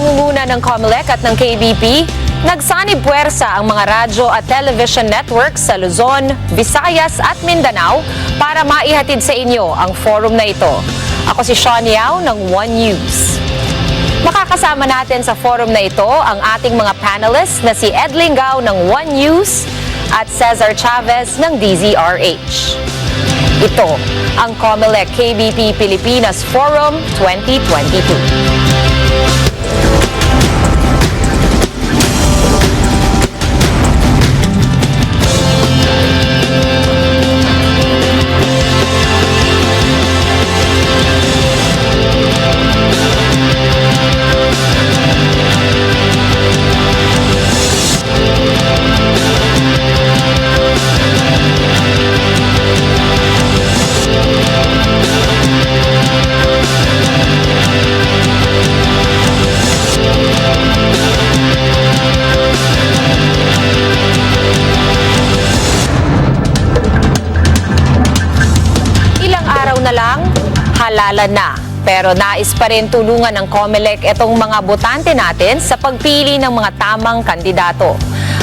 pangunguna ng COMELEC at ng KBP, nagsanib puwersa ang mga radyo at television networks sa Luzon, Visayas at Mindanao para maihatid sa inyo ang forum na ito. Ako si Shawn Yao ng One News. Makakasama natin sa forum na ito ang ating mga panelists na si Lingao ng One News at Cesar Chavez ng DZRH. Ito ang COMELEC KBP PiliPinas Forum 2022. Halalan na. Pero nais pa rin tulungan ng COMELEC itong mga botante natin sa pagpili ng mga tamang kandidato.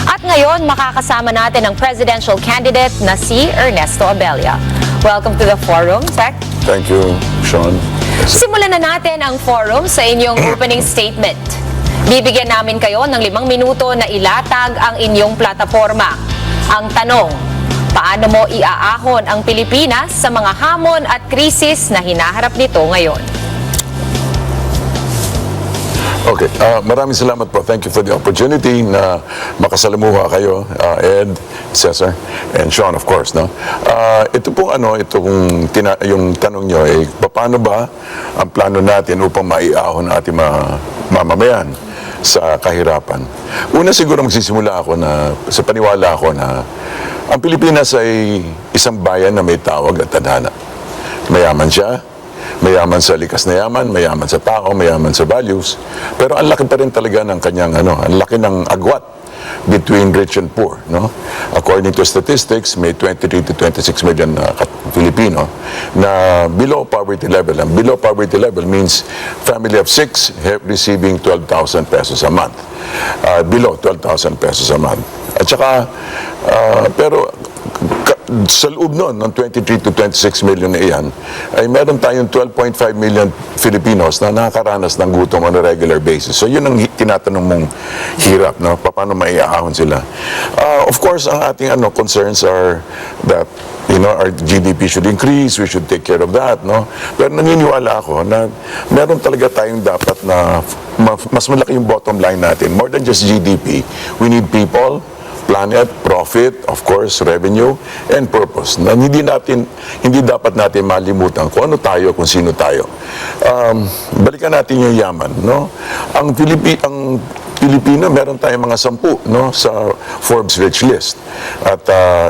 At ngayon, makakasama natin ang presidential candidate na si Ernesto Abella. Welcome to the forum, Sec. Thank you, Shawn. Simulan na natin ang forum sa inyong opening statement. Bibigyan namin kayo ng 5 minuto na ilatag ang inyong plataforma. Ang tanong, paano mo iaahon ang Pilipinas sa mga hamon at krisis na hinaharap nito ngayon? Okay, maraming salamat po. Thank you for the opportunity na makasalamuha kayo, Ed, Cesar, and Shawn, of course. No? Ito pong yung tanong nyo, paano ba ang plano natin upang maiahon ang ating mga mamamayan sa kahirapan? Una siguro magsisimula ako sa paniwala ako na ang Pilipinas ay isang bayan na may tawag at tadhana. Mayaman siya, mayaman sa likas na yaman, mayaman sa tao, mayaman sa values. Pero ang laki pa rin talaga ng kanyang ang laki ng agwat between rich and poor. No? According to statistics, may 23 to 26 million Filipino na below poverty level. And below poverty level means family of 6 receiving 12,000 pesos a month. Below 12,000 pesos a month. At saka, pero sa loob nun, ng 23 to 26 million na iyan, ay meron tayong 12.5 million Filipinos na nakakaranas ng gutom on a regular basis. So yun ang tinatanong mong hirap, no? Paano maiaahon sila? Of course, ang ating concerns are that our GDP should increase, we should take care of that, no? Pero naniniwala ako na meron talaga tayong dapat na mas malaki yung bottom line natin. More than just GDP, we need people, planet, profit, of course, revenue, and purpose. Na hindi dapat natin malimutan kung ano tayo, kung sino tayo. Balikan natin yung yaman, no? Ang Pilipino, meron tayong mga 10, no, sa Forbes Rich List. At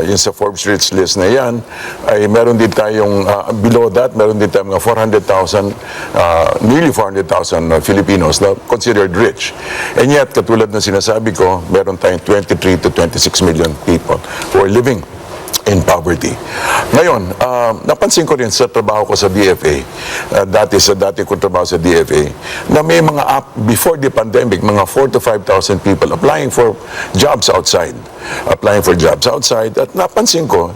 yun sa Forbes Rich List na yan, ay meron din tayong, below that, meron din tayong mga 400,000, nearly 400,000 Filipinos na considered rich. And yet, katulad ng sinasabi ko, meron tayong 23 to 26 million people who are living in poverty. Ngayon, napansin ko rin sa trabaho ko sa DFA, dati ko trabaho sa DFA, na may mga before the pandemic, mga 4,000 to 5,000 people applying for jobs outside. At napansin ko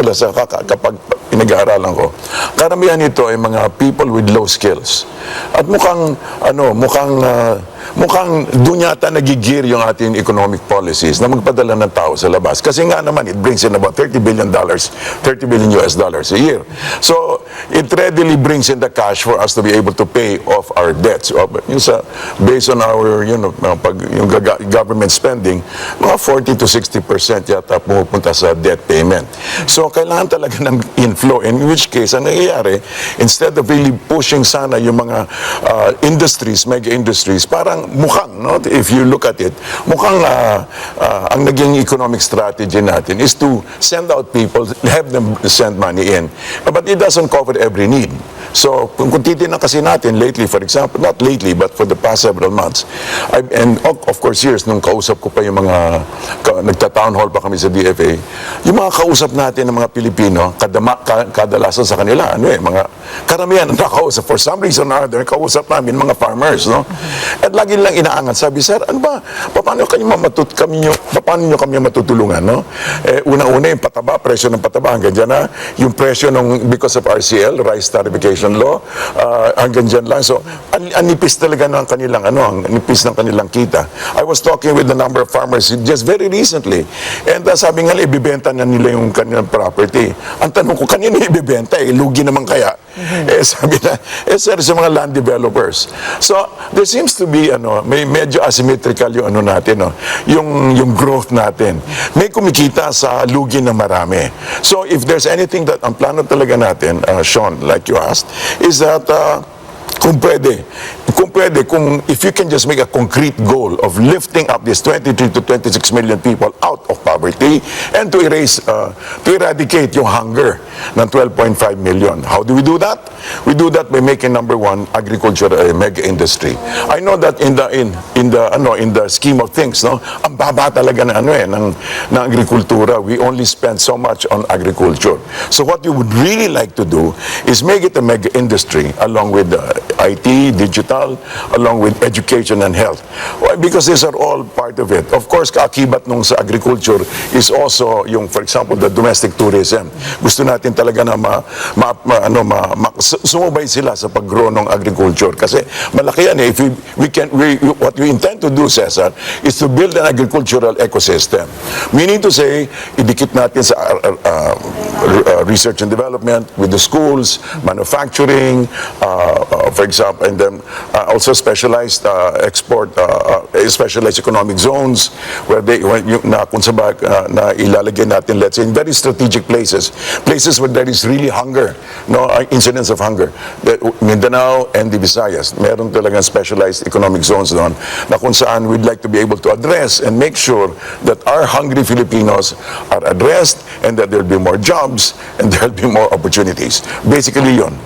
lang kapag pinag-aaralan ko, karamihan nito ay mga people with low skills. At mukhang doon yata nagigir yung ating economic policies na magpadala ng tao sa labas. Kasi nga naman, it brings in about $30 billion US dollars a year. So, it readily brings in the cash for us to be able to pay off our debts. Based on our, yung government spending, mga 40 to 60% yata pumupunta sa debt payment. So, kailangan talaga ng inflow. In which case, ang nangyayari, instead of really pushing sana yung mga mega industries, parang mukhang, no, if you look at it, mukhang ang naging economic strategy natin is to send out people, have them send money in. But it doesn't cover every need. So, kung titignan kasi natin lately, for example, not lately, but for the past several months, and of course years, nung kausap ko pa yung mga, nagta-town hall pa kami sa DFA, yung mga kausap natin ng mga Pilipino, kadalasan sa kanila, mga karamihan ang nakausap, for some reason or other, kausap namin mga farmers, no? At lagi lang inaangat, sabi, sir, ano ba, paano nyo kami matutulungan, no? Una-una yung pataba, presyo ng pataba, hanggang dyan na, yung presyo ng, because of RCL, Rice Tariffication Law, hanggang dyan lang. So, ang nipis talaga ng kanilang, ang nipis ng kanilang kita. I was talking with a number of farmers just very recently, and sabi nga, ibibenta na nila yung kanilang property. Ang tanong ko, kanino ibibenta? Lugi naman kaya? Sabi na, sir, sa mga land developers. So, there seems to be, may medyo asymmetrical yung natin, yung growth natin. May kumikita sa lugi na marami. So, if there's anything that ang plano talaga natin, Shawn, like you asked, is that kung pwede, if you can just make a concrete goal of lifting up these 23 to 26 million people out of poverty and to eradicate yung hunger ng 12.5 million. How do we do that? We do that by making, number one, agriculture a mega industry. I know that in the scheme of things, no, ang baba talaga ng agrikultura. We only spend so much on agriculture. So what we would really like to do is make it a mega industry along with IT, digital, along with education and health. Why? Because these are all part of it. Of course, kaakibat nung sa agriculture is also yung, for example, the domestic tourism. Gusto natin talaga na sumubay sila sa pag-grow ng agriculture. Kasi malaki yan eh. If what we intend to do, Cesar, is to build an agricultural ecosystem. Meaning to say, idikit natin sa research and development with the schools, manufacturing, for example, and then also specialized specialized economic zones where na ilalagay natin, let's say, in very strategic places where there is really hunger, incidence of hunger. Mindanao and the Visayas, meron talagang specialized economic zones doon na kung saan we'd like to be able to address and make sure that our hungry Filipinos are addressed and that there'll be more jobs and there'll be more opportunities. Basically, yun.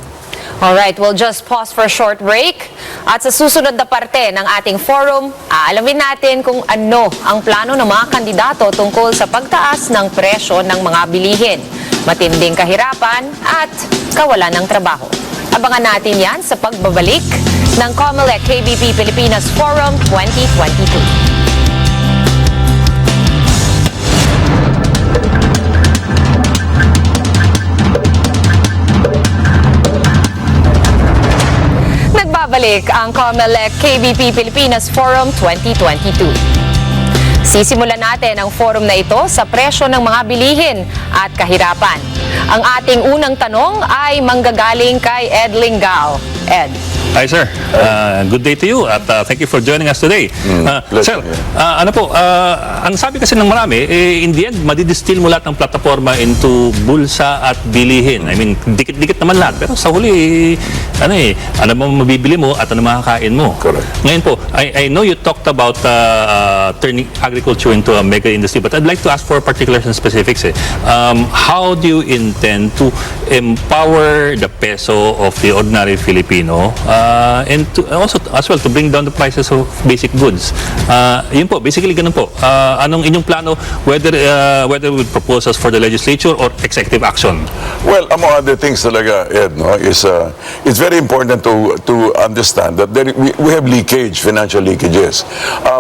Alright, we'll just pause for a short break. At sa susunod na parte ng ating forum, aalamin natin kung ano ang plano ng mga kandidato tungkol sa pagtaas ng presyo ng mga bilihin, matinding kahirapan at kawalan ng trabaho. Abangan natin yan sa pagbabalik ng COMELEC KBP PiliPinas Forum 2022. Balik ang COMELEC KBP PiliPinas Forum 2022. Sisimulan natin ang forum na ito sa presyo ng mga bilihin at kahirapan. Ang ating unang tanong ay manggagaling kay Ed Lingao. Ed. Hi sir, good day to you at thank you for joining us today. Sir, ang sabi kasi ng marami, in the end, madidistill mo lahat ng plataforma into bulsa at bilihin. I mean, dikit-dikit naman lahat, pero sa huli, ano mo mabibili mo at ano makakain mo. Correct. Ngayon po, I know you talked about turning agriculture into a mega industry, but I'd like to ask for particulars and specifics. How do you intend to empower the peso of the ordinary Filipino and also as well to bring down the prices of basic goods? Yun po, basically ganun po. Anong inyong plano, whether with proposals for the legislature or executive action? Well, among other things talaga, Ed, is it's very important to understand that we have leakage, financial leakages.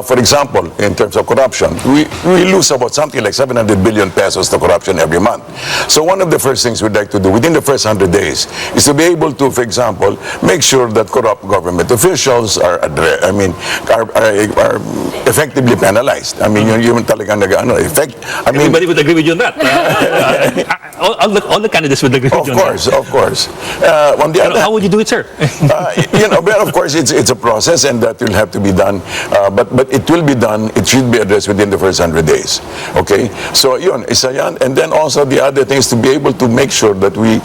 For example, in terms of corruption, we lose about something like 700 billion pesos to corruption every month. So one of the first things we'd like to do within the first 100 days is to be able to, for example, make sure that corrupt government officials are effectively penalized. I mean, yung talagang effect. I mean, everybody would agree with you on that. All the candidates would agree with you on that. Of course. On the other, how would you do it, sir? But of course, it's a process, and that will have to be done. But it will be done. It should be addressed within the first 100 days. Okay. So yun, isa yan. And then also the other thing is to be able to make sure that we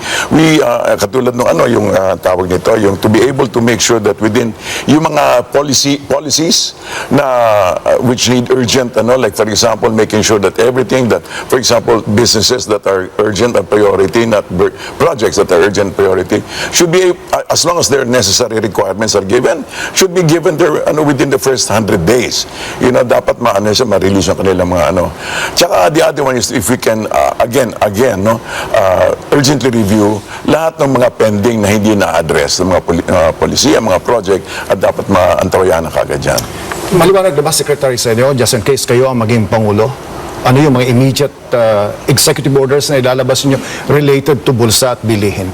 katulad ng yung tawag nito, yung to be able to make sure that within yung mga policies na which need urgent, like for example, making sure that everything that, for example, businesses that are urgent and priority, not projects that are urgent priority, should be, as long as their necessary requirements are given, should be given their, within the first 100 days. Dapat ma-release ang kanilang mga Tsaka the other one is if we can, again, urgently review lahat ng mga pending na hindi na-address ng mga polisiya, mga project, at dapat maantawayan na kagad yan. Maliwanag na ba, Secretary, sa inyo, just in case kayo ang maging Pangulo, ano yung mga immediate executive orders na ilalabas niyo related to bulsa at bilihin?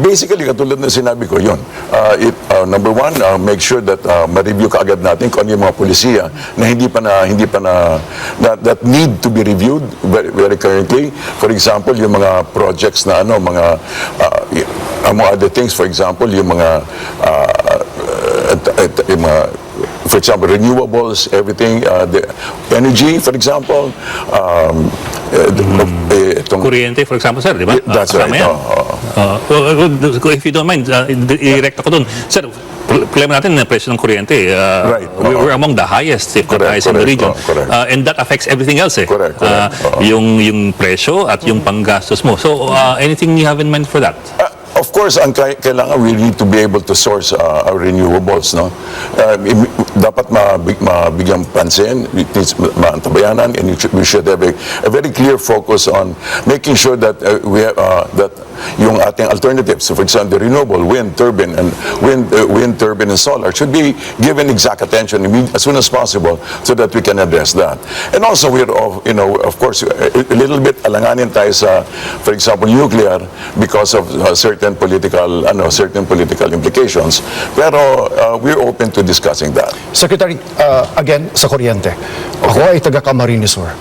Basically, katulad na sinabi ko, yun. Number one, make sure that ma-review kaagad natin kung ano yung mga polisiya na that need to be reviewed very currently. For example, yung mga projects na among other things, for example, yung mga for example, renewables, everything, the energy, for example, Kuryente, for example, sir, di ba? That's right. If you don't mind, i-direct ako dun. Sir, problema natin na presyo ng kuryente. Right. We're among the highest, if not the highest in the region. And that affects everything else. Correct. Yung presyo at yung panggastos mo. So, anything you have in mind for that? Of course, ang kailangan, we need to be able to source our renewables, no? Dapat mabigyan pansin, it needs maantabayanan, and we should have a very clear focus on making sure that we have that yung ating alternatives, so for example, the renewable wind turbine and wind turbine and solar should be given exact attention as soon as possible so that we can address that. And also, we're of course, a little bit alanganin tayo sa, for example, nuclear because of certain political implications. Pero we're open to discussing that. Secretary, again, sa kuryente. Ako ay taga Camarines Sur.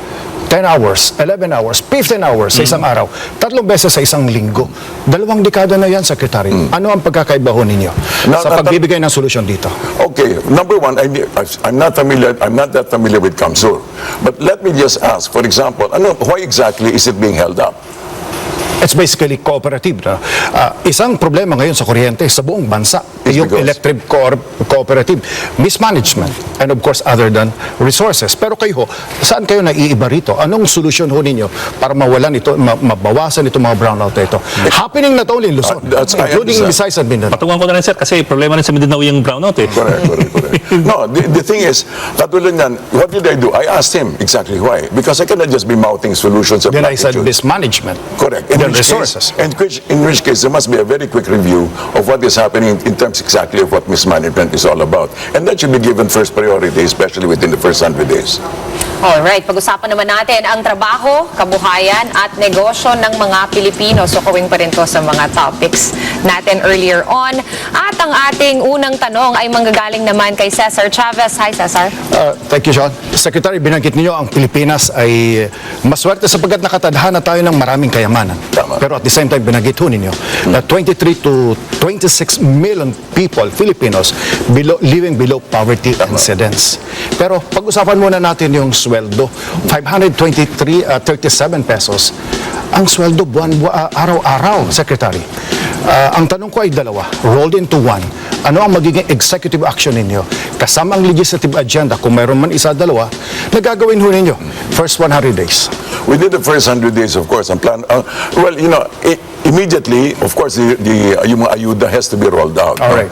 10 hours, 11 hours, 15 hours sa isang araw. 3 beses sa isang linggo. 2 dekada na yan, Secretary. Ano ang pagkakaiba ho ninyo sa pagbibigay ng solusyon dito? Okay, number one, I'm not that familiar with Kamsur. But let me just ask, for example, why exactly is it being held up? It's basically cooperative. No? Isang problema ngayon sa kuryente sa buong bansa, yung electric cooperative mismanagement and of course other than resources. Pero kayo, saan kayo naiiba rito? Anong solusyon ho ninyo para mawalan ito, mabawasan itong mga brownout na ito? Happening not only in Luzon, including Visayas and Mindanao. Patungan ko na rin, sir, kasi problema rin sa Mindanao yung brownout. Correct. No, the thing is, katulad yan, what did I do? I asked him exactly why. Because I cannot just be mouthing solutions of Then I said mismanagement. Correct. Resources. In which case, there must be a very quick review of what is happening in terms exactly of what mismanagement is all about. And that should be given first priority, especially within the first 100 days. Alright, pag-usapan naman natin ang trabaho, kabuhayan at negosyo ng mga Pilipino. So, kawing pa rin to sa mga topics natin earlier on. At ang ating unang tanong ay manggagaling naman kay Cesar Chavez. Hi, Cesar. Thank you, Shawn. Secretary, binanggit niyo ang Pilipinas ay maswerte sapagkat nakatadhana tayo ng maraming kayamanan. Tama. Pero at the same time, binanggit ho ninyo na 23 to 26 million people, Filipinos, living below poverty incidence. Pero pag-usapan muna natin yung sweldo. 537 pesos ang sweldo araw-araw, Secretary. Ang tanong ko ay dalawa, rolled into one. Ano ang magiging executive action ninyo? Kasama ang legislative agenda, kung mayroon man isa, dalawa, na gagawin ho ninyo first 100 days. Within the first 100 days, of course, ang plan, immediately, of course, yung mga ayuda has to be rolled out. All right.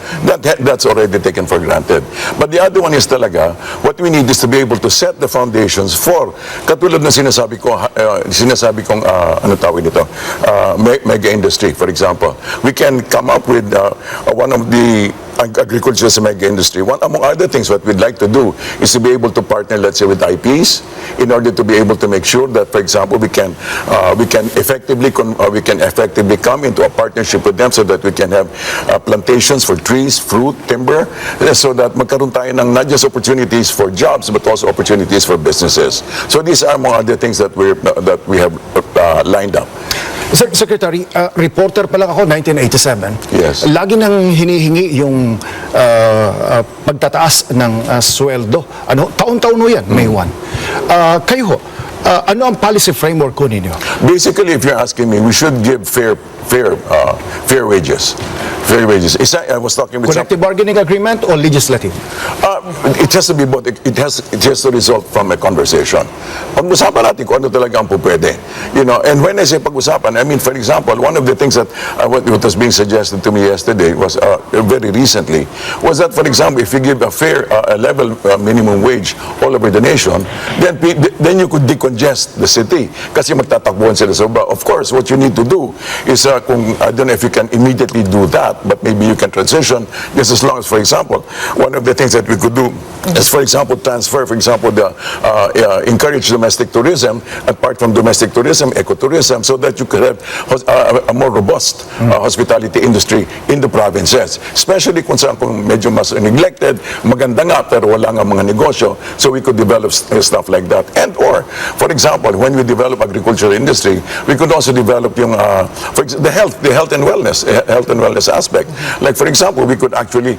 That's already taken for granted. But the other one is talaga, what we need is to be able to set the foundations for, katulad na sinasabi kong, ano tawag nito, mega industry, for example. We can come up with one of the agriculture sa mega industry. One among other things, what we'd like to do is to be able to partner, let's say, with IPs in order to be able to make sure that, for example, we can effectively come into a partnership with them so that we can have plantations for trees, fruit, timber, so that magkaroon tayo ng not just opportunities for jobs but also opportunities for businesses. So these are among other things that we have lined up. Secretary, reporter pa lang ako 1987. Yes. Lagi nang hinihingi yung pagtataas ng sweldo. Taon-taon mo yan, May 1. Kayo ho, ano ang policy framework ko ninyo? Basically, if you're asking me, we should give fair fair wages. Fair wages. I was talking with Collective bargaining agreement or legislative? It has to be both. It has to result from a conversation. Pag-usapan natin kung ano talaga ang pupwede. And when I say pag-usapan, I mean, for example, one of the things that what was being suggested to me yesterday was very recently was that, for example, if you give a fair level minimum wage all over the nation, then you could decongest the city kasi magtatakbuhan sila sa baba. Of course, what you need to do is kung I don't know if you can immediately do that, but maybe you can transition just as long as, for example, one of the things that we could do is, for example, transfer, for example, encourage domestic tourism, apart from domestic tourism, ecotourism, so that you could have a more robust hospitality industry in the provinces. Especially kung saan kung medyo mas neglected, maganda nga pero wala nga mga negosyo, so we could develop stuff like that. And or, for example, when we develop agricultural industry, we could also develop yung, the health and wellness aspect. Like, for example, we could actually,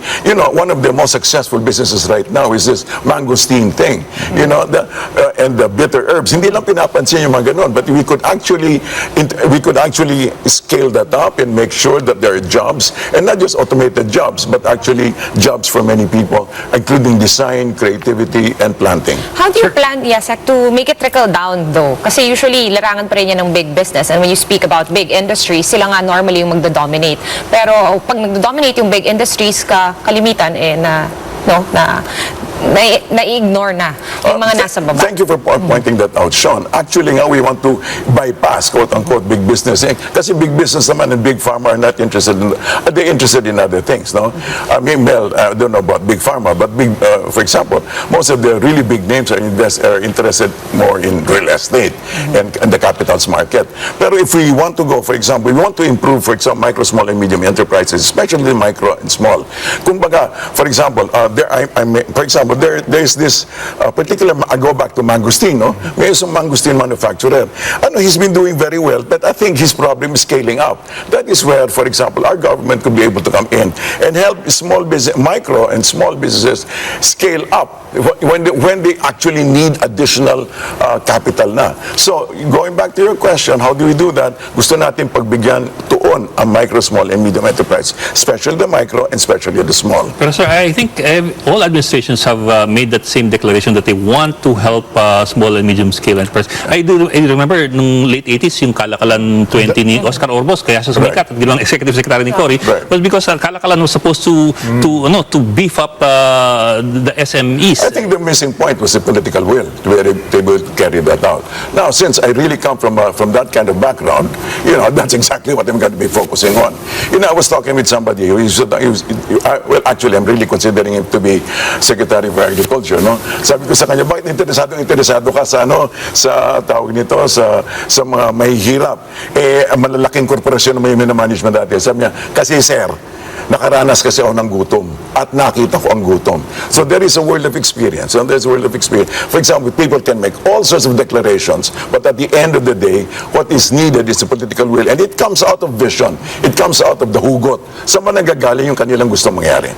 one of the most successful businesses right now is this mangosteen thing, and the bitter herbs. Hindi lang pinapansin yung mga ganun, but we could actually scale that up and make sure that there are jobs, and not just automated jobs, but actually jobs for many people, including design, creativity, and planting. How do you plan, Yasek, to make it trickle down though? Kasi usually, larangan pa rin yan ng big business. And when you speak about big industries, sila nga normally yung magdo-dominate. Pero pag nagdo-dominate yung big industries, kalimitan, na-ignore na yung mga nasa baba. Thank you for pointing that out, Shawn. Actually nga, we want to bypass, quote-unquote, big business. Kasi big business naman and big pharma are not interested in, they're interested in other things, no? I mean, well, I don't know about big pharma, but for example, most of the really big names are interested more in real estate and the capitals market. Pero if we want to go, for example, we want to improve, for example, micro, small, and medium enterprises, especially micro and small. Kumbaga, for example, there's this particular, I go back to mangosteen, no? May isang mangosteen manufacturer. He's been doing very well, but I think his problem is scaling up. That is where, for example, our government could be able to come in and help micro and small businesses scale up when they actually need additional capital na. So, going back to your question, how do we do that? Gusto natin pagbigyan tuon ang micro, small, and medium enterprise, especially the micro and especially the small. Pero sir, I think all administrations have made that same declaration that they want to help small and medium scale enterprise. I remember nung late 80s yung Kalakalan 20 ni Oscar Orbos, kaya siya sumikat at ginawang executive secretary ni Cory, but because Kalakalan was supposed to beef up the SMEs. I think the missing point was the political will to be able to carry that out. Now, since I really come from that kind of background, that's exactly what I'm going to be focusing on. I was talking with somebody well, actually, I'm really considering him to be Secretary for Agriculture, no? Sabi ko sa kanya, bakit interesado ka sa tawag nito, sa mga mahihirap? Malalaking korporasyon na may management dati. Sabi niya, kasi sir, nakaranas kasi ako ng gutom at nakita ko ang gutom. So there is a world of experience. And there's a world of experience. For example, people can make all sorts of declarations, but at the end of the day, what is needed is the political will. And it comes out of vision. It comes out of the hugot. Saan man nanggagaling yung kanilang gusto mangyari?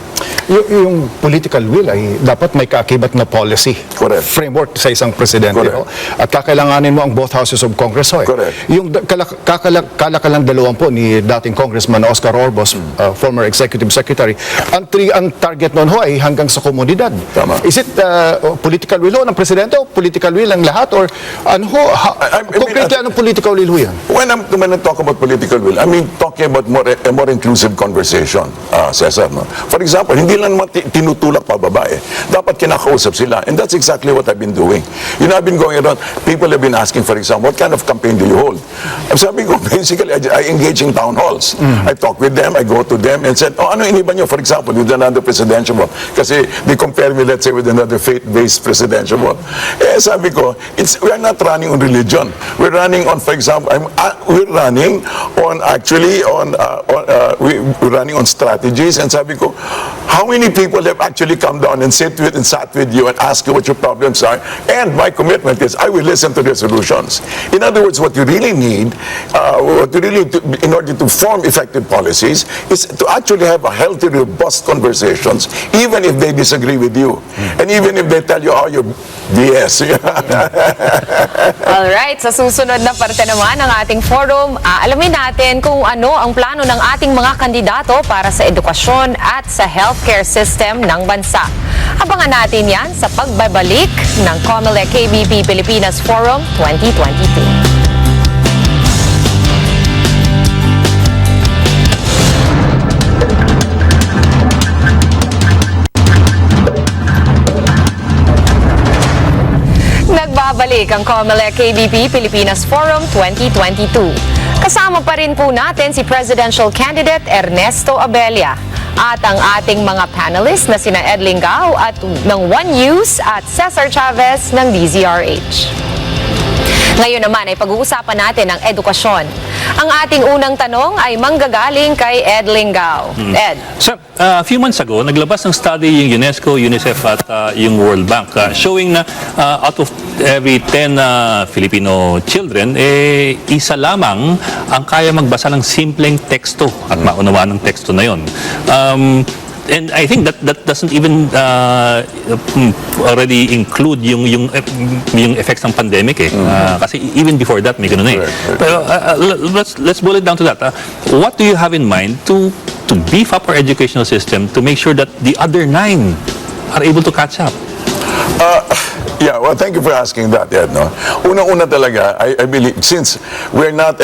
Yung political will ay dapat may kaakibat na policy. Correct. Framework sa isang presidente. Correct. At kakailanganin mo ang both houses of Congress. Correct. Yung kalakalang dalawang po ni dating Congressman Oscar Orbos, former Executive Secretary, ang target noon ay hanggang sa komunidad. Tama. Is it political will ng presidente o political will ng lahat? Or concretely anong political will yan? When I talk about political will, I mean talking about a more inclusive conversation, Cesar. No? For example, hindi lang naman tinutulak pa babae. Dapat kinakausap sila. And that's exactly what I've been doing. I've been going around, people have been asking, for example, what kind of campaign do you hold? Sabi ko, basically, I engage in town halls. I talk with them, I go to them and said, ano iniba nyo, for example, with another presidential vote? Kasi they compare me, let's say, with another faith-based presidential vote. Sabi ko, we are not running on religion. We're running on, for example, we're running on strategies. And sabi ko, how many people have actually come down and sat with you and asked you what your problems are? And my commitment is I will listen to their solutions. In other words, what you really need, in order to form effective policies, is to actually have a healthy, robust conversations, even if they disagree with you, and even if they tell you, oh, you're BS. Alright, sa susunod na parte naman ng ating forum, alamin natin kung ano ang plano ng ating mga kandidato para sa edukasyon at sa healthcare system ng bansa. Abangan natin yan sa pagbabalik ng COMELEC KBP Pilipinas Forum 2022. Nagbabalik ang COMELEC KBP Pilipinas Forum 2022. Kasama pa rin po natin si Presidential Candidate Ernesto Abella at ang ating mga panelists na sina Lingao at ng One News at Cesar Chavez ng DZRH. Ngayon naman ay pag-uusapan natin ang edukasyon. Ang ating unang tanong ay manggagaling kay Lingao. Ed. So, a few months ago, naglabas ng study yung UNESCO, UNICEF at yung World Bank showing na out of every 10 Filipino children, isa lamang ang kaya magbasa ng simpleng teksto at maunawaan ng teksto na yon. And I think that doesn't even already include yung effects ng pandemic kasi even before that may ganun Pero let's boil it down to that. What do you have in mind to beef up our educational system to make sure that the other 9 are able to catch up? Yeah, well, thank you for asking that, Ed. No? Una-una talaga, I believe, since we're not,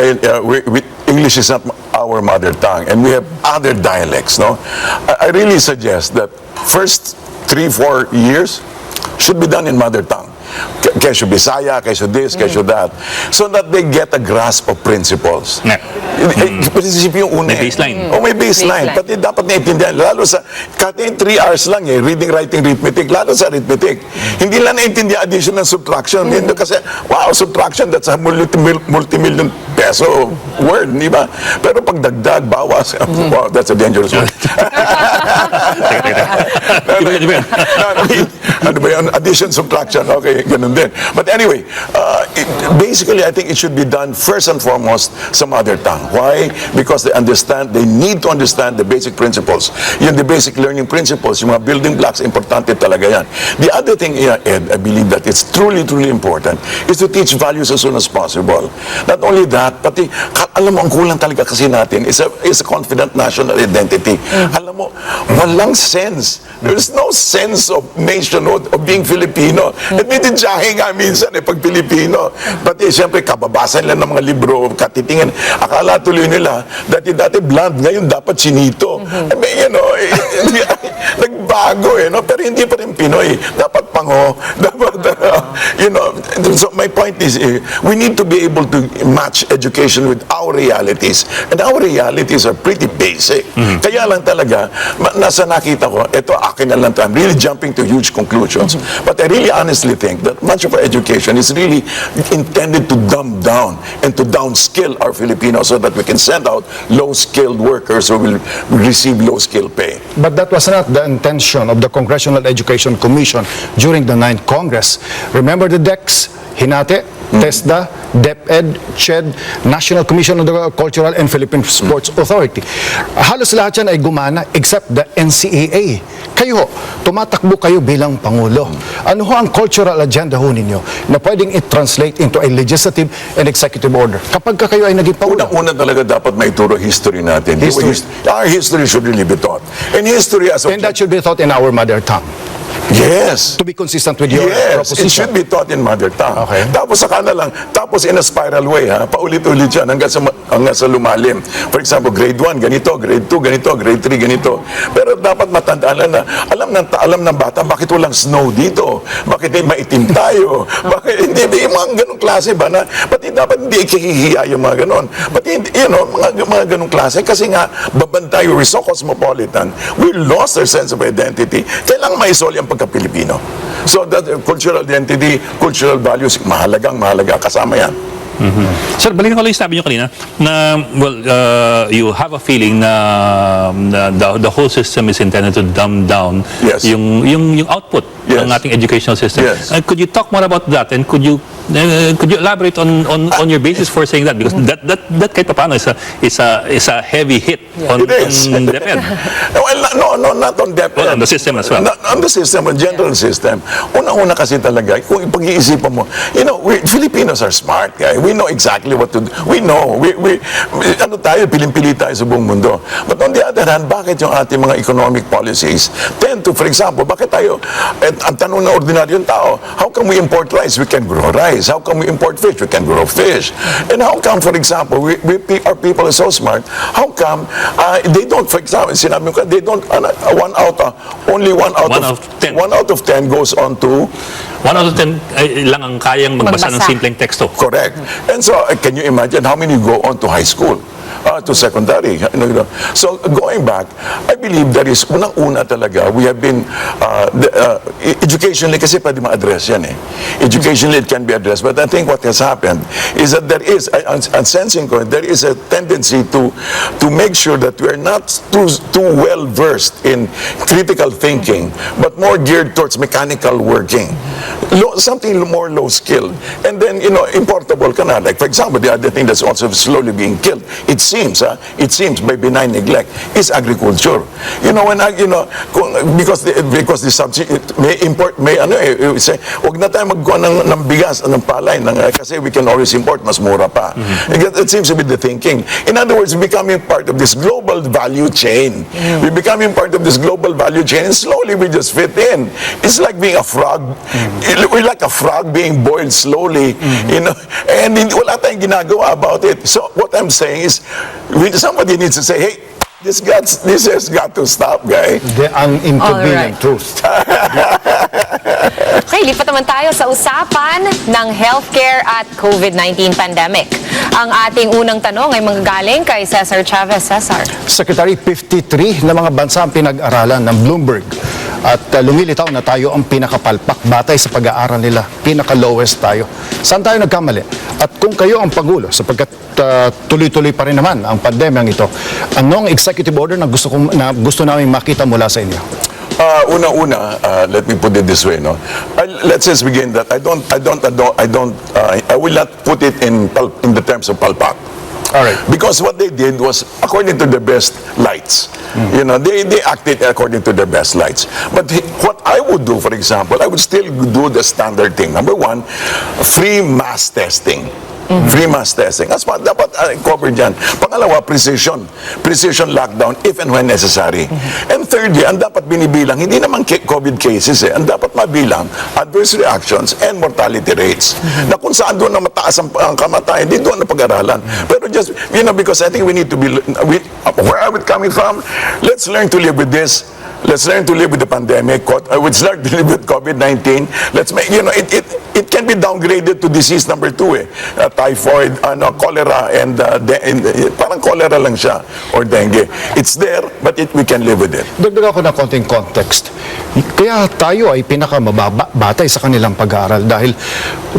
English is not our mother tongue, and we have other dialects, no? I really suggest that first 3-4 years should be done in mother tongue. Kesyo Bisaya, kesyo this, kesyo that. So that they get a grasp of principles. Isipin yung una. May baseline. May baseline. Pati dapat naiintindihan. Lalo sa, kahit 3 hours lang reading, writing, arithmetic. Lalo sa arithmetic. Hindi lang naiintindihan addition and subtraction. Hindi kasi, wow, subtraction, that's a multi-million peso word, di ba? Pero pag dagdag, bawas, wow, that's a dangerous word. Ano ba yun? Addition, subtraction. Okay, ganun din. But anyway, basically, I think it should be done first and foremost sa mother tongue. Why? Because they need to understand the basic principles. Yung the basic learning principles, yung mga building blocks, importante talaga yan. The other thing, Ed, I believe that it's truly, truly important is to teach values as soon as possible. Not only that, pati, alam mo, ang kulang talaga kasi natin is a confident national identity. Alam mo, walang sense. There's no sense of nationhood, of being Filipino. Admitidyahe nga minsan pag Pilipino. Pati siyempre, kababasan lang ng mga libro, katitingin. Akala tuloy nila, dati blonde, ngayon dapat chinito. Nagbago no? Pero hindi pa rin Pinoy. Dapat pango. Dapat, so my point is, we need to be able to match education with our realities. And our realities are pretty basic. Kaya lang talaga, nasa nakita ko, ito akin na lang to. I'm really jumping to huge conclusions. But I really honestly think that much of our education is really intended to dumb down and to downskill our Filipinos so that we can send out low-skilled workers who will receive low-skilled pay. But that was not the intention of the Congressional Education Commission during the 9th Congress. Remember the DECs? Hinate, TESDA, DepEd, CHED, National Commission on the Cultural and Philippine Sports Authority. Halos lahat yan ay gumana except the NCAA. Kayo, tumatakbo kayo bilang Pangulo. Ano ho ang cultural agenda ho ninyo na pwedeng i-translate into a legislative and executive order kapag kayo ay naging Pangulo? Una talaga dapat maituro history natin. Our history should really be taught. And history as And that should be taught in our mother tongue. Yes. To be consistent with your proposition. It should be taught in mother tongue. Okay. Tapos saka na lang, tapos in a spiral way, paulit-ulit yan hanggang sa lumalim. For example, grade 1, ganito, grade 2, ganito, grade 3, ganito. Pero dapat matandaan lang na, alam ng bata, bakit walang snow dito? Bakit maitim tayo? Bakit hindi, yung mga ganong klase ba na, pati dapat hindi ikihihiya yung mga ganon. Pati, mga ganong klase, kasi nga, babantay, we're so cosmopolitan, we lost our sense of identity. Kailangan maisoli ang pagka-Pilipino. So that cultural identity, cultural values, mahalaga kasama yan. Sir, balikan ko lang yung sabi nyo kanina na, well, you have a feeling na the whole system is intended to dumb down Yes. yung output Yes. ng ating educational system. Yes. Could you talk more about that, and could you elaborate on your basis for saying that, because that kahit paano is a heavy hit on It is. DepEd. Well, no, not on DepEd. Well, on the system as well. On the system, on general system. Una-una kasi talaga, kung pag-iisipan mo, Filipinos are smart, guys. We know exactly what to do. We know. Ano tayo, piling-pili tayo sa buong mundo. But on the other hand, bakit yung ating mga economic policies tend to, for example, bakit tayo, ang tanong ng ordinaryong tao, how come we import rice? We can grow rice. How come we import fish? We can grow fish. And how come, for example, our people are so smart, how come they don't, for example, sinabi ko, they don't, only one out of 10. 1 out of 10 goes on to 1 out of 10 lang ang kayang magbasa ng Magbasa. simpleng teksto. correct. And so, can you imagine how many go on to high school? To secondary. So, going back, I believe there is, unang-una talaga, we have been, educationally, kasi pwede ma-address yan eh. Educationally, it can be addressed. But I think what has happened is that there is, I'm sensing ko, there is a tendency to make sure that we are not too well-versed in critical thinking, but more geared towards mechanical working. Something more low-skilled. And then, importable ka na. Like, for example, the other thing that's also slowly being killed, it seems by benign neglect, is agriculture. Because the subsidy may import, say, wag na tayo magkuha ng bigas, ng palay, kasi we can always import, mas mura pa. It seems to be the thinking. In other words, becoming part of this global value chain. We're becoming part of this global value chain, and slowly we just fit in. It's like being a frog. We're like a frog being boiled slowly, and wala tayong ginagawa about it. So what I'm saying is, somebody needs to say, hey, this has got to stop, guy. Ang inconvenient Alright. truth. Okay, lipat naman tayo sa usapan ng healthcare at COVID-19 pandemic. Ang ating unang tanong ay manggagaling kay Cesar Chavez. Cesar. Secretary, 53 na mga bansa ang pinag-aralan ng Bloomberg. At lumilitaw na tayo ang pinakapalpak batay sa pag-aaral nila. Pinaka-lowest tayo. Saan tayo nagkamali? At kung kayo ang Pangulo, sapagkat tuloy-tuloy pa rin naman ang pandemyang ito, anong executive order na gusto namin makita mula sa inyo? Una, let me put it this way, no. Let's just begin that I will not put it in the terms of palpak. All right. Because what they did was according to their best lights. They acted according to their best lights. But what I would do, for example, I would still do the standard thing. Number one, free mass testing. Free mass testing. As dapat cover dyan. Pangalawa, precision lockdown if and when necessary. And thirdly, ang dapat binibilang, hindi naman COVID cases ang dapat mabilang, adverse reactions and mortality rates. Na kung saan doon na mataas ang kamatayan, hindi doon na pag-aralan. Pero just, because I think we need to be, where are we coming from? Let's learn to live with this. Let's learn to live with the pandemic. Let's learn to live with COVID-19. Let's make, it can be downgraded to disease number 2 typhoid, cholera, and parang cholera lang siya, or dengue. It's there, but we can live with it. Dagdag ako ng konting context. Kaya tayo ay pinakamababa batay sa kanilang pag-aaral dahil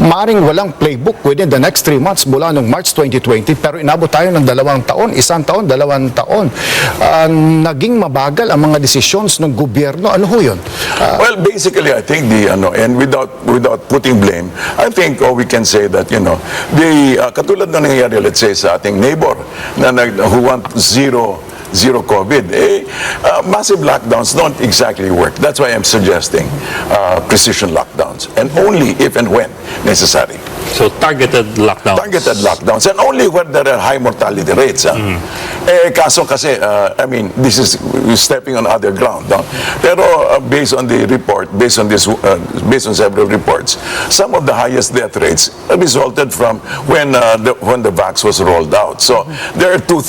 maaaring walang playbook within the next 3 months mula noong March 2020, pero inabot tayo ng 2 taon, 1 taon, 2 taon. Naging mabagal ang mga desisyon ng gobyerno. Ano ho yun? Well, basically, I think and without putting blame, I think we can say that, katulad na nangyayari, let's say, sa ating neighbor who want zero COVID, massive lockdowns don't exactly work. That's why I'm suggesting precision lockdowns, and only if and when necessary. So targeted lockdowns. Targeted lockdowns, and only where there are high mortality rates. Kaso kasi, this is stepping on other ground. Pero based on the report, based on several reports, some of the highest death rates resulted from when the vax was rolled out. So there are two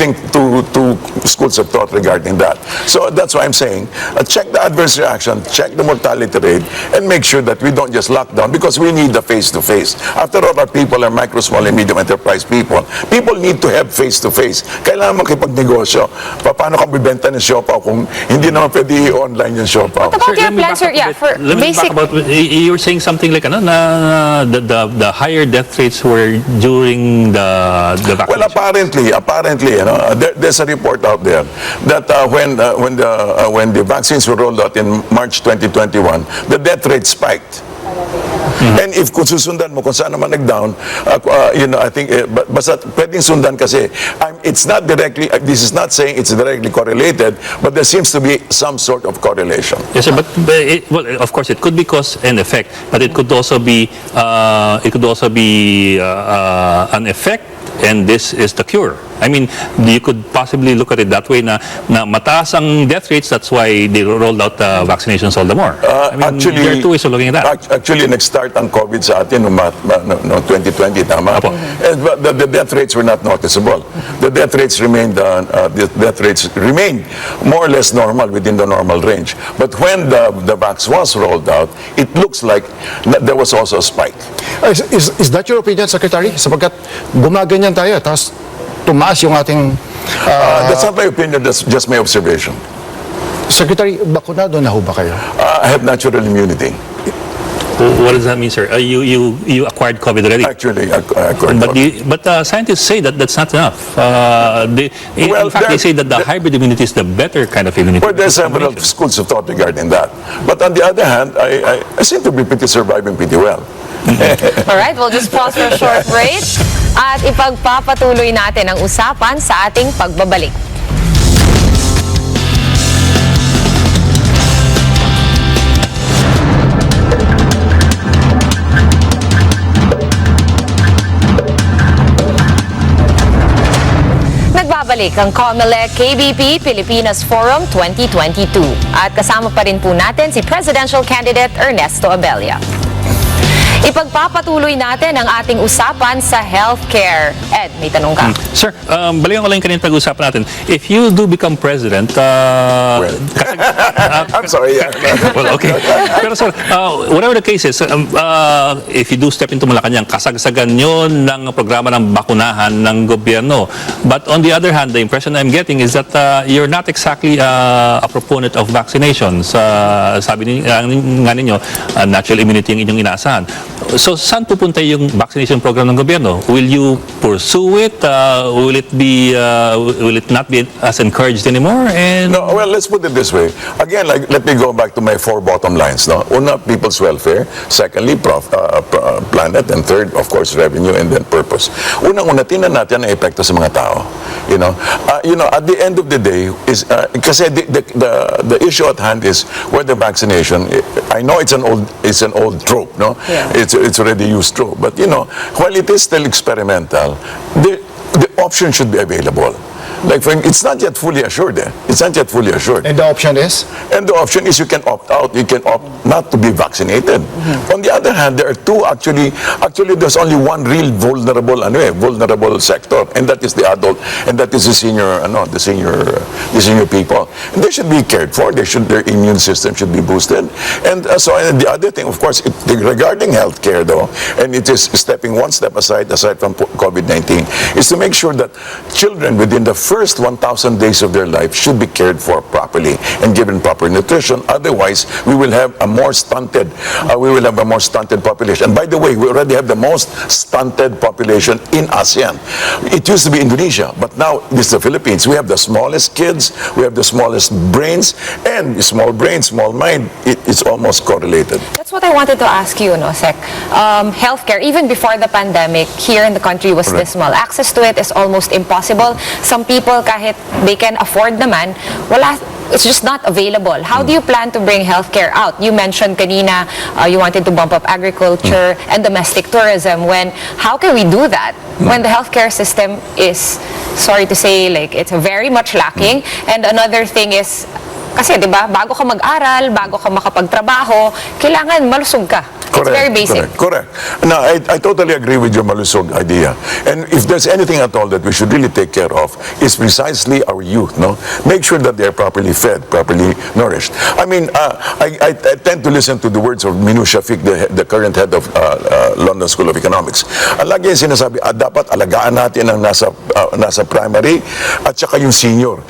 schools of thought regarding that. So that's why I'm saying, check the adverse reaction, check the mortality rate, and make sure that we don't just lock down, because we need the face-to-face. After all, our people are micro, small, and medium enterprise people. People need to have face-to-face. Kailangan makipagnegosyo. Paano ka bibenta ng siopaw kung hindi naman pwede online yung siopaw? What about your plans, sir? Yeah, for Let me basic... back about, you were saying something like, the higher death rates were during the vaccination. Well, apparently, there's a report out there that when the vaccines were rolled out in March 2021, the death rate spiked. And if kung susundan mo kung saan naman nag-down, I think, basta pwedeng sundan kasi, it's not directly, this is not saying it's directly correlated, but there seems to be some sort of correlation. Yes, sir, but well, of course, it could be cause and effect, but it could also be an effect, and this is the cure. I mean, you could possibly look at it that way na mataas ang death rates, that's why they rolled out the vaccinations all the more. I mean, Actually, there are two ways of looking at that. Actually, nag-start ang COVID sa atin noong 2020, tama? Apo. But the death rates were not noticeable. The death rates remained more or less normal within the normal range. But when the vaccine was rolled out, it looks like there was also a spike. Is that your opinion, Secretary? Sapagkat gumaganyan tayo, tapos tumaas yung ating... That's not my opinion, that's just my observation. Secretary, bakunado na ho ba kayo? I have natural immunity. What does that mean, sir? You acquired COVID already? Actually, I acquired COVID. But scientists say that that's not enough. In fact, they say that the hybrid immunity is the better kind of immunity. Well, there's several schools of thought regarding that. But on the other hand, I seem to be surviving pretty well. All right, we'll just pause for a short break at ipagpapatuloy natin ang usapan sa ating pagbabalik. Nagbabalik ang COMELEC KBP PiliPinas Forum 2022 at kasama pa rin po natin si Presidential Candidate Ernesto Abella. Ipagpapatuloy natin ang ating usapan sa healthcare. Ed, may tanong ka. Sir, balikan ko lang yung kanina pag-usapan natin. If you do become president, I'm sorry, yeah. well, okay. Pero sir, whatever the case is, if you do step into Malacanang, kasagsagan yun ng programa ng bakunahan ng gobyerno. But on the other hand, the impression I'm getting is that you're not exactly a proponent of vaccinations. Sabi nga ninyo, natural immunity yung inyong inaasahan. So, saan pupunta yung vaccination program ng gobyerno? Will you pursue it? Will it not be as encouraged anymore? And No, well, let's put it this way. Again, let me go back to my four bottom lines. No? Una, people's welfare. Secondly, planet. And third, of course, revenue and then purpose. Unang-una, tingnan natin ang epekto sa mga tao. At the end of the day, kasi the issue at hand is whether vaccination. I know it's an old trope, no? Yeah. It's already used trope. But while it is still experimental, the option should be available. Like, it's not yet fully assured. It's not yet fully assured. And the option is? And the option is you can opt out. You can opt not to be vaccinated. On the other hand, there are two actually there's only one real vulnerable sector, and that is the adult, and that is the senior people. And they should be cared for. Their immune system should be boosted. And and the other thing, of course, regarding healthcare though, and it is stepping one step aside from COVID-19, is to make sure that children within the first 1,000 days of their life should be cared for properly and given proper nutrition. Otherwise, we will have a more stunted population. And by the way, we already have the most stunted population in ASEAN. It used to be Indonesia, but now this is the Philippines. We have the smallest kids, we have the smallest brains, and small brain, small mind. It's almost correlated. That's what I wanted to ask you, Sec. Healthcare, even before the pandemic, here in the country was dismal. Access to it is almost impossible. Some people, kahit they can afford naman, it's just not available. How do you plan to bring healthcare out? You mentioned kanina you wanted to bump up agriculture and domestic tourism. How can we do that when the healthcare system is, sorry to say, like it's very much lacking? And another thing is, kasi 'di ba, bago ka mag-aral, bago ka makapagtrabaho, kailangan malusog ka. It's very basic. Correct. Now, I totally agree with your malusog idea. And if there's anything at all that we should really take care of, is precisely our youth, no? Make sure that they're properly fed, properly nourished. I mean, I tend to listen to the words of Minu Shafiq, the current head of London School of Economics. Ang lagi yung sinasabi, dapat alagaan natin ang nasa primary at saka yung senior.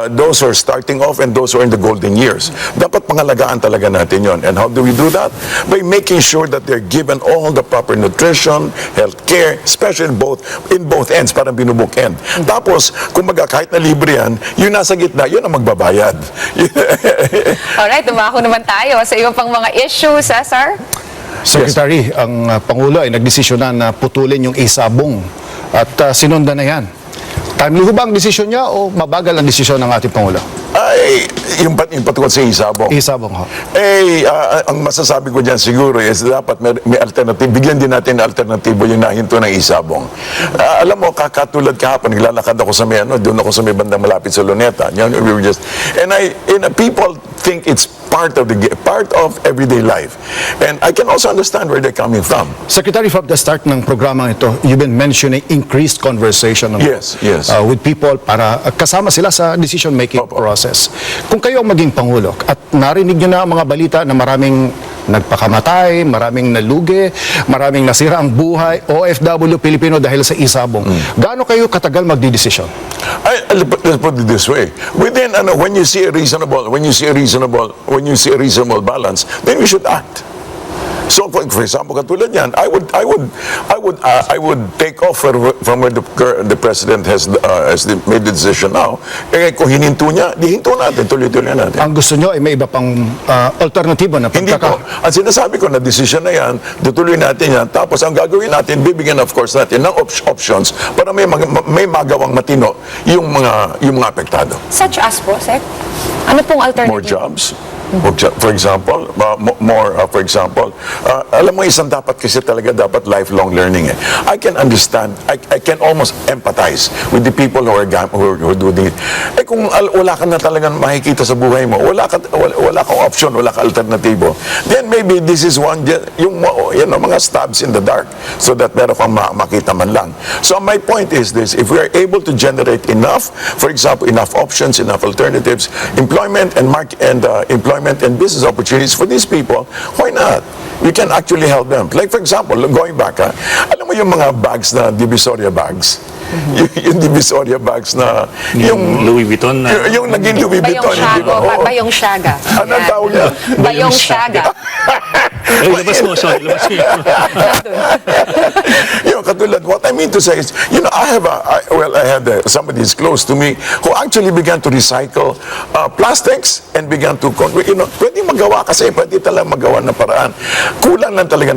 Those who are starting off and those who are in the golden years. Dapat pangalagaan talaga natin yon. And how do we do that? By making sure that they're given all the proper nutrition, health care, especially in both ends, parang binubuk end. Tapos, kumbaga kahit na libre yan, yung nasa gitna, yun ang magbabayad. Alright, dumako naman tayo sa iba pang mga issues, Cesar. Secretary, ang Pangulo ay nagdesisyonan na putulin yung isabong at sinundan na yan. Timely ho ba ang desisyon niya o mabagal ang desisyon ng ating Pangulo? Ay, yung patungkol sa isabong. Isabong ho. Ang masasabi ko dyan siguro is dapat may alternative. Bigyan din natin na alternatibo yung nahinto ng isabong. Alam mo, kakatulad kahapon, naglalakad ako sa may, doon ako sa may bandang malapit sa Luneta. People think it's part of everyday life. And I can also understand where they're coming from. Secretary, from the start ng programang ito, you've been mentioning increased conversation Yes. with people para kasama sila sa decision-making process. Kung kayo ang maging Pangulo at narinig nyo na ang mga balita na maraming nagpakamatay, maraming nalugi, maraming nasira ang buhay, OFW Pilipino dahil sa isabong, gaano kayo katagal magdidesisyon? Let's put it this way. When you see a reasonable balance, then we should act. So, for example, katulad yan, I would take off from where the president has made the decision now. Kung hininto niya, hinto natin, tuloy-tuloy natin. Ang gusto nyo ay may iba pang alternatibo na Hindi po. Ang sinasabi ko na decision na yan, tutuloy natin yan. Tapos ang gagawin natin, bibigyan of course natin ng options para may magawang matino yung mga apektado. Such as po, Sec? Ano pong alternative? More jobs. For example, alam mo, isang dapat kasi talaga dapat lifelong learning. I can understand, I can almost empathize with the people who are doing it. Kung wala ka na talagang makikita sa buhay mo, wala kang option, wala kang alternatibo, then maybe this is yung mga stabs in the dark so that meron kang makita man lang. So my point is this, if we are able to generate enough, for example, enough options, enough alternatives, employment and business opportunities for these people, why not? We can actually help them. Like for example, going back, alam mo yung mga bags na Divisoria bags? Yung Divisoria bags na yung Louis Vuitton na yung naging Louis Vuitton. Bayong Shaga. Ano ang tawag niya? Bayong Shaga. Labas mo, sorry. Katulad, what I mean to say is, I had somebody is close to me who actually began to recycle plastics and began to, pwede magawa kasi, pwede talaga magawa ng paraan. Kulang lang talaga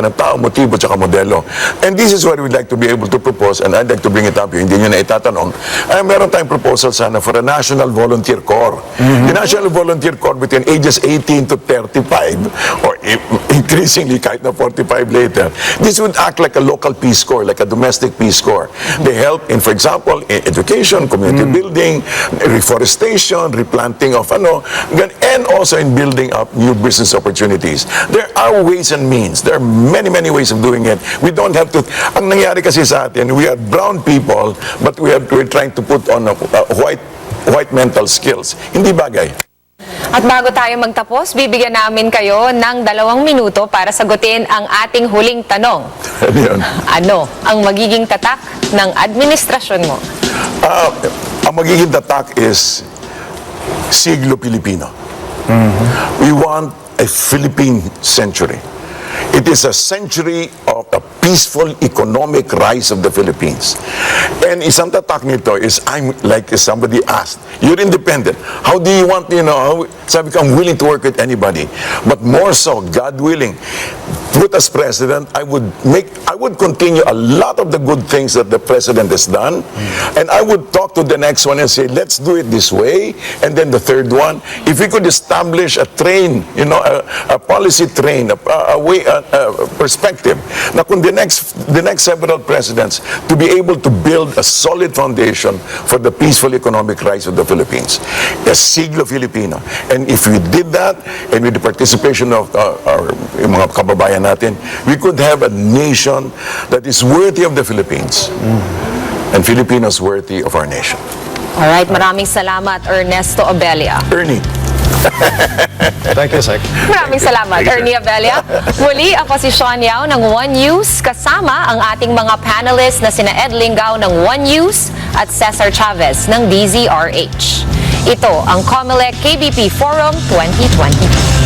ng tao, motibo tsaka modelo. And this is what we'd like to be able to propose, and I'd like to bring it up, hindi nyo na itatanong. Meron tayong proposal sana for a National Volunteer Corps. The National Volunteer Corps between ages 18 to 35, or increasingly kahit na 45 later, this would act like a local Peace Corps, like a domestic Peace Corps. They help in, for example, in education, community building, reforestation, replanting of and also in building up new business opportunities. There are ways and means. There are many, many ways of doing it. We don't have to, ang nangyari kasi sa atin, we are brown people, but we're trying to put on white mental skills. Hindi bagay. At bago tayo magtapos, bibigyan namin kayo ng 2 minuto para sagutin ang ating huling tanong. Ano yun? Ano ang magiging tatak ng administrasyon mo? Ang magiging tatak is siglo Pilipino. We want a Philippine century. It is a century of a peaceful economic rise of the Philippines. And isang tatak nito is, like somebody asked, you're independent. How do you want, sabi ko, I'm willing to work with anybody. But more so, God willing, put as president, I would continue a lot of the good things that the president has done, and I would talk to the next one and say, let's do it this way, and then the third one, if we could establish a train, a policy train, a way, a perspective, na kung the next several presidents to be able to build a solid foundation for the peaceful economic rise of the Philippines, a siglo Filipino. And if we did that, and with the participation of our mga kababayan natin, we could have a nation that is worthy of the Philippines, and Filipinos worthy of our nation. Alright, maraming salamat, Ernesto Abella. Ernie. Thank you, Sec. Maraming salamat, Ernie Abella. Muli, ako si Shawn Yao ng One News, kasama ang ating mga panelists na sina Lingao ng One News at Cesar Chavez ng DZRH. Ito ang COMELEC KBP Forum 2022.